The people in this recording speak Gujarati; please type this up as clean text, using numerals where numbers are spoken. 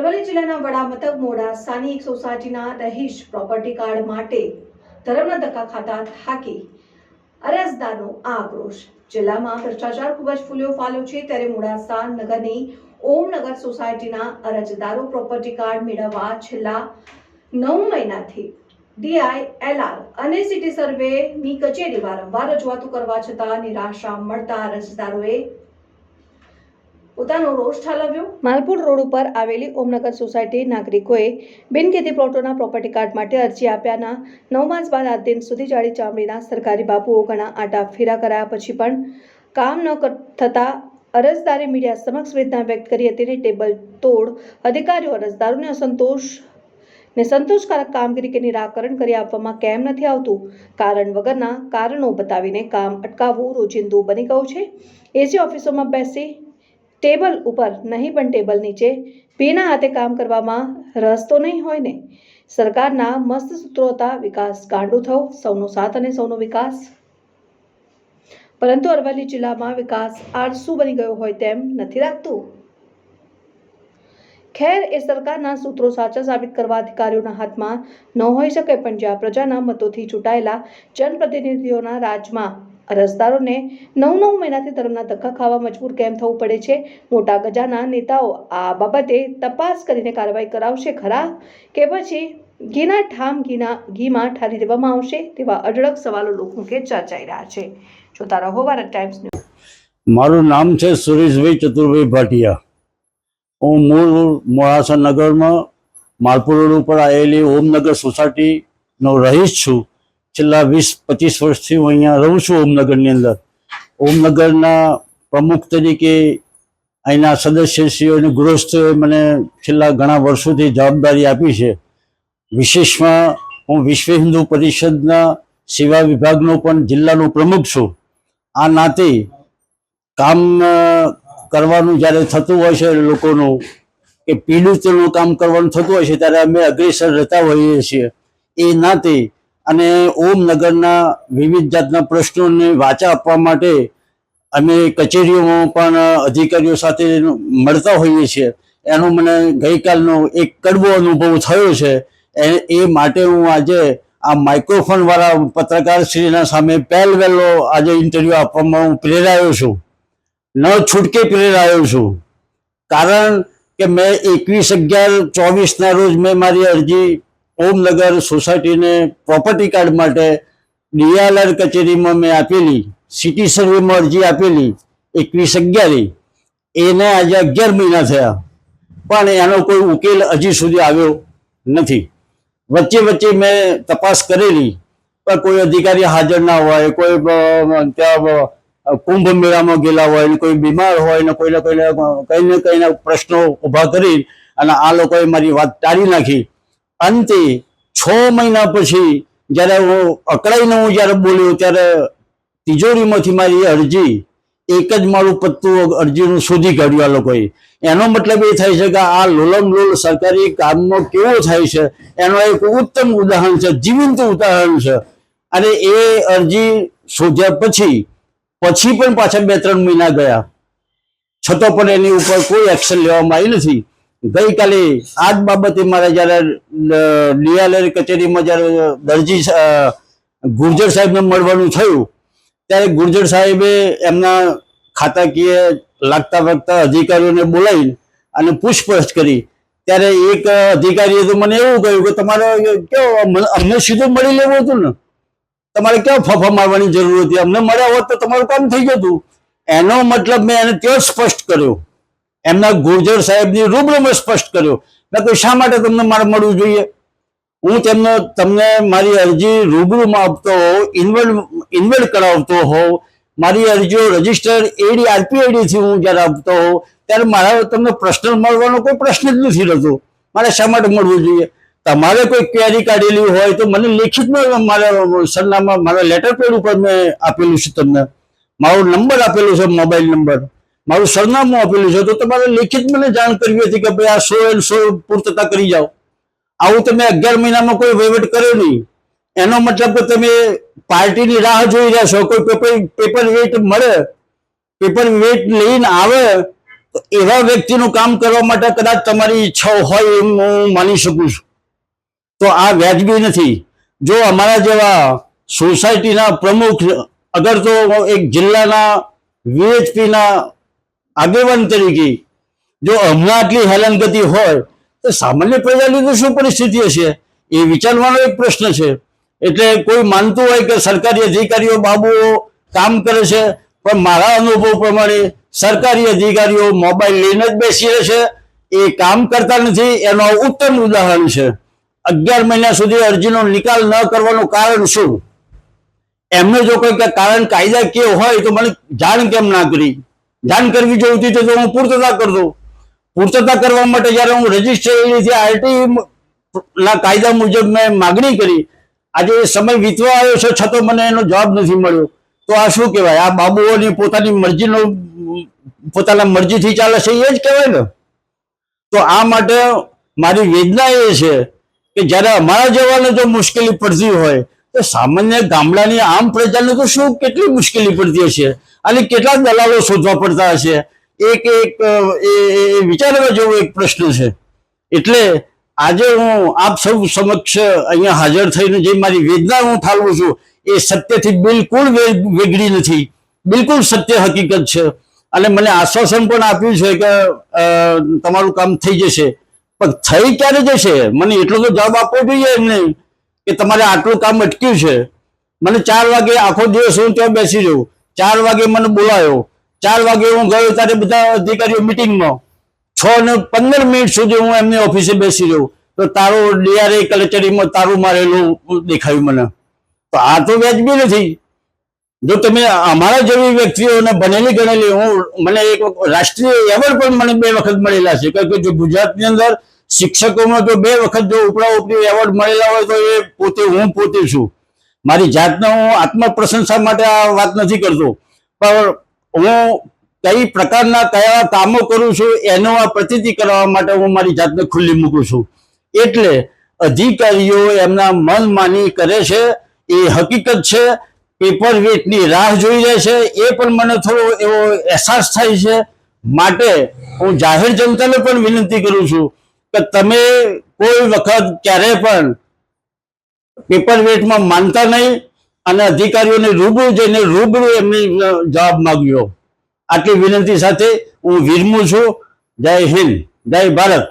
અરવલ્લી જિલ્લાના વડા મથક મોડાસાની એક સોસાયટીના રહીશ પ્રોપર્ટી કાર્ડ માટે ધરમના ધક્કા ખાતા થાકી અરજદારનો આક્રોશ। જિલ્લામાં ભ્રષ્ટાચાર ખૂબ જ ફૂલ્યો ફાલ્યો છે, ત્યારે મોડાસા નગરની ઓમનગર સોસાયટીના અરજદારો પ્રોપર્ટી કાર્ડ મેળવવા છેલ્લા 9 મહિનાથી DILR અને સિટી સર્વેની કચેરી વારંવાર રજૂઆતો કરવા છતાં નિરાશા મળતા અરજદારોએ પોતાનો રોષ ઠાલવ્યો। માલપુર રોડ ઉપર આવેલી ઓમનગર સોસાયટી નાગરિકોએ બિનખેતી પ્લોટોના પ્રોપર્ટી કાર્ડ માટે અરજી આપ્યાના 9 માસ બાદ આજ દિન સુધી જાડી ચામડીના સરકારી બાબુઓ ઘણા આટા ફેરા કરાયા પછી પણ કામ ન થતા અરજદારે મીડિયા સમક્ષ વેદના વ્યક્ત કરી હતી। ટેબલ તોડ અધિકારીઓ અરજદારોને સંતોષકારક કામગીરી કે નિરાકરણ કરી આપવામાં કેમ નથી આવતું? કારણ વગરના કારણો બતાવીને કામ અટકાવવું રોજિંદુ બની ગયું છે। એસી ઓફિસોમાં બેસી ટેબલ ઉપર નહીં પણ ટેબલ નીચે ભીના હાથે કામ કરવામાં રસ તો નહીં હોય ને? સરકારના મસ્ત સૂત્રો હતા, વિકાસ ગાંડો થયો, સૌનો સાથ અને સૌનો વિકાસ, પરંતુ અરવલ્લી જિલ્લામાં વિકાસ આળસુ બની ગયો હોય તેમ નથી લાગતું। ખેર, એ સરકારના સૂત્રો સાચા સાબિત કરવા અધિકારીઓના હાથમાં ન હોઈ શકે, પણ જ્યાં પ્રજાના મતોથી ચૂંટાયેલા જનપ્રતિનિધિઓના રાજમાં અરજદારોને 9 મહિનાથી ધર્મના ધક્કા ખાવા મજબૂર કેમ થવું પડે છે? મોટા ગજાના નેતાઓ આ બાબતે તપાસ કરીને કાર્યવાહી કરાવશે ખરા, કે પછી ઘીના ઠામ ઘીમાં ઠારી દેવામાં આવશે? તેવા અઢળક સવાલો લોકોકે ચર્ચાઈ રહ્યા છે। જોતા રહો ભારત ટાઈમ્સ ન્યૂઝ। મારું નામ છે સુરેશભાઈ ચતુરભાઈ ભાટિયા। હું મૂળ મોડાસા નગરમાં માલપુર રોડ ઉપર આવેલી ઓમનગર સોસાયટીનો રહીશ છું। છેલ્લા 20-25 વર્ષથી હું અહીંયા રહું છું ઓમનગરની અંદર। ઓમનગરના પ્રમુખ તરીકે અહીંના સદસ્યશ્રીઓ અને ગૃહસ્થોએ મને છેલ્લા ઘણા વર્ષોથી જવાબદારી આપી છે। વિશેષમાં હું વિશ્વ હિન્દુ પરિષદના સેવા વિભાગનો પણ જિલ્લાનો પ્રમુખ છું। આ નાતે કામ કરવાનું જ્યારે થતું હોય છે લોકોનું કે પીડિતોનું કામ કરવાનું થતું હોય છે ત્યારે અમે અગ્રેસર રહેતા હોઈએ છીએ। એ નાતે અને ઓમનગરના વિવિધ જાતના પ્રશ્નોને વાચા આપવા માટે અમે કચેરીઓમાં પણ અધિકારીઓ સાથે મળતા હોઈએ છીએ। એનો મને ગઈકાલનો એક કડવો અનુભવ થયો છે। એ માટે હું આજે આ માઇક્રોફોનવાળા પત્રકારશ્રીના સામે પહેલો આજે ઇન્ટરવ્યૂ આપવામાં હું પ્રેરાયો છું, ન છૂટકે પ્રેરાયો છું। કારણ કે મેં 21/11/24ના રોજ મેં મારી અરજી ઓમનગર સોસાયટીને પ્રોપર્ટી કાર્ડ માટે DILR કચેરીમાં મેં આપેલી, સિટી સર્વેમાં અરજી આપેલી 21/11। એને આજે 11 મહિના થયા, પણ એનો કોઈ ઉકેલ હજી સુધી આવ્યો નથી। વચ્ચે મેં તપાસ કરેલી, પણ કોઈ અધિકારી હાજર ના હોય, કોઈ ત્યાં કુંભ મેળામાં ગયેલા હોય, ને કોઈ બીમાર હોય, ને કોઈને કઈને પ્રશ્નો ઊભા કરી અને આ લોકોએ મારી વાત ટાળી નાખી। અંતે 6 મહિના પછી જ્યારે હું અકળાઈને જ્યારે બોલ્યો ત્યારે તિજોરીમાંથી મારી અરજી એક જ મારું પત્તું અરજીનું શોધી કાઢ્યું આ લોકોએ। એનો મતલબ એ થાય છે કે આ લોલમ લોલ સરકારી કામનો કેવો થાય છે એનો એક ઉત્તમ ઉદાહરણ છે, જીવંત ઉદાહરણ છે। અને એ અરજી શોધ્યા પછી પણ પાછા 2-3 મહિના ગયા, છતાં પણ એની ઉપર કોઈ એક્શન લેવામાં આવી નથી। ગઈકાલે આ જ બાબતે મારે જ્યારે DILR કચેરીમાં જ્યારે દરજી ગુર્જર સાહેબને મળવાનું થયું ત્યારે ગુર્જર સાહેબે એમના ખાતાકીય લાગતા અધિકારીઓને બોલાવી અને પૂછપરછ કરી। ત્યારે એક અધિકારીએ તો મને એવું કહ્યું કે તમારે કેવું અમને સીધું મળી લેવું હતું ને, તમારે ક્યાં ફાફા મારવાની જરૂર હતી? અમને મળ્યા હોત તો તમારું કામ થઈ ગયું। એનો મતલબ મેં એને ત્યાં સ્પષ્ટ કર્યો, એમના ગુર્જર સાહેબની રૂબરૂમાં સ્પષ્ટ કર્યો। મેં કહ્યું શા માટે તમને મારે મળવું જોઈએ? હું તમને મારી અરજી રૂબરૂમાં આપતો હોઉં, ઇન્વેડ કરાવતો હોઉં, મારી અરજીઓ રજિસ્ટર RPID-થી હું જ્યારે આપતો હોઉં ત્યારે મારા તમને પર્સનલ મળવાનો કોઈ પ્રશ્ન જ નથી રહેતો। મારે શા માટે મળવું જોઈએ? તમારે કોઈ ક્વેરી કાઢેલી હોય તો મને લેખિતમાં મારા સરનામા, મારા લેટર પેડ ઉપર મેં આપેલું છે, તમને મારો નંબર આપેલો છે, મોબાઈલ નંબર, મારું સરનામું આપેલું છે, તો તમારે લેખિત મને જાણ કરવી હતી કે ભાઈ આ 100 પૂર્તતા કરી જાઓ। આવું તમે 11 મહિનામાં કોઈ વહીવટ કર્યો નહીં। એનો મતલબ કે તમે પાર્ટીની રાહ જોઈ રહ્યા છો, કોઈ પેપર વેટ મળે, પેપર વેટ લઈને આવે તો એવા વ્યક્તિનું કામ કરવા માટે કદાચ તમારી ઈચ્છા હોય એમ હું માની શકું છું. તો આ વ્યાજબી નથી. જો અમારા જેવા સોસાયટીના પ્રમુખ અગર તો એક જિલ્લાના VHPના આગેવાન તરીકે જો હમણાં આટલી હેરાનગતિ હોય તો સામાન્ય પ્રજાની તો શું પરિસ્થિતિ હશે એ વિચારવાનો એક પ્રશ્ન છે. એટલે કોઈ માનતું હોય કે સરકારી અધિકારીઓ બાબુઓ કામ કરે છે, પણ મારા અનુભવ પ્રમાણે સરકારી અધિકારીઓ મોબાઈલ લઈને જ બેસી રહે છે, એ કામ કરતા નથી. એનો ઉત્તમ ઉદાહરણ છે 11 મહિના સુધી અરજીનો નિકાલ ન કરવાનું કારણ શું? એમને જો કોઈ કારણ કાયદાકીય હોય તો મને જાણ કેમ ના કરી? જાણ કરવી જોઈતી તો હું પૂર્તતા કરતો. પૂર્તતા કરવા માટે જ્યારે હું રજીસ્ટ્રેશનથી RT ના કાયદા મુજબ મેં માગણી કરી, આજે એ સમય વીતવા આવ્યો છે છતાં મને એનો જવાબ નથી મળ્યો. તો આ શું કહેવાય? આ બાબુઓની પોતાના મરજીથી ચાલે છે એ જ કહેવાય ને. તો આ માટે મારી વેદના એ છે કે જ્યારે અમારા જેવાને જો મુશ્કેલી પડતી હોય તો સામાન્ય ગામડાની આમ પ્રજાને તો શું કેટલી મુશ્કેલી પડતી હશે અને કેટલા દલાલો શોધવા પડતા હશે. એક વિચારવા જેવો એક પ્રશ્ન છે. એટલે આજે હું આપ સૌ સમક્ષ અહીંયા હાજર થઈને જે મારી વેદના હું ઠાલવું છું એ સત્યથી બિલકુલ વેગળી નથી, બિલકુલ સત્ય હકીકત છે. અને મને આશ્વાસન પણ આપ્યું છે કે તમારું કામ થઈ જશે. પણ થઈ ક્યારે જશે મને એટલો તો જવાબ આપવો જોઈએ એમને કે તમારે આટલું કામ અટક્યું છે. મને 4 વાગે આખો દિવસ હું ત્યાં બેસી રહ્યો, 4 વાગે મને બોલાયો, 4 વાગે હું ગયો ત્યારે બધા અધિકારીઓ મિટિંગમાં, 6:15 સુધી હું એમની ઓફિસે બેસી રહ્યો તો તારું DRA કચેરીમાં તારું મારેલું દેખાયું મને. તો આ તો વ્યાજબી નથી. જો તમે અમારા જેવી વ્યક્તિઓને બનેલી ગણેલી, મને એક રાષ્ટ્રીય એવોર્ડ પણ મને 2 વખત મળેલા છે કે જો ગુજરાતની અંદર શિક્ષકોમાં જો 2 વખત જો ઉપરા ઉપરી એવોર્ડ મળેલા હોય તો એ હું પોતે છું. મારી જાતને હું આત્મપ્રશંસા માટે આ વાત નથી કરતો, પણ હું કઈ પ્રકારના કયા કામો કરું છું એનો આ પ્રતીતિ કરવા માટે હું મારી જાતને ખુલ્લી મૂકું છું. એટલે અધિકારીઓ એમના મન માની કરે છે એ હકીકત છે. પેપર વેટની રાહ જોઈ રહે છે એ પણ મને થોડો એવો અહેસાસ થાય છે. માટે હું જાહેર જનતાને પણ વિનંતી કરું છું કે તમે કોઈ વખત ક્યારે પણ પેપર વેટમાં માનતા નહીં અને અધિકારીઓને રૂબરૂ જઈને રૂબરૂ એમની જવાબ માંગ્યો. આટલી વિનંતી સાથે હું વિરમું છું. જય હિન્દ, જય ભારત.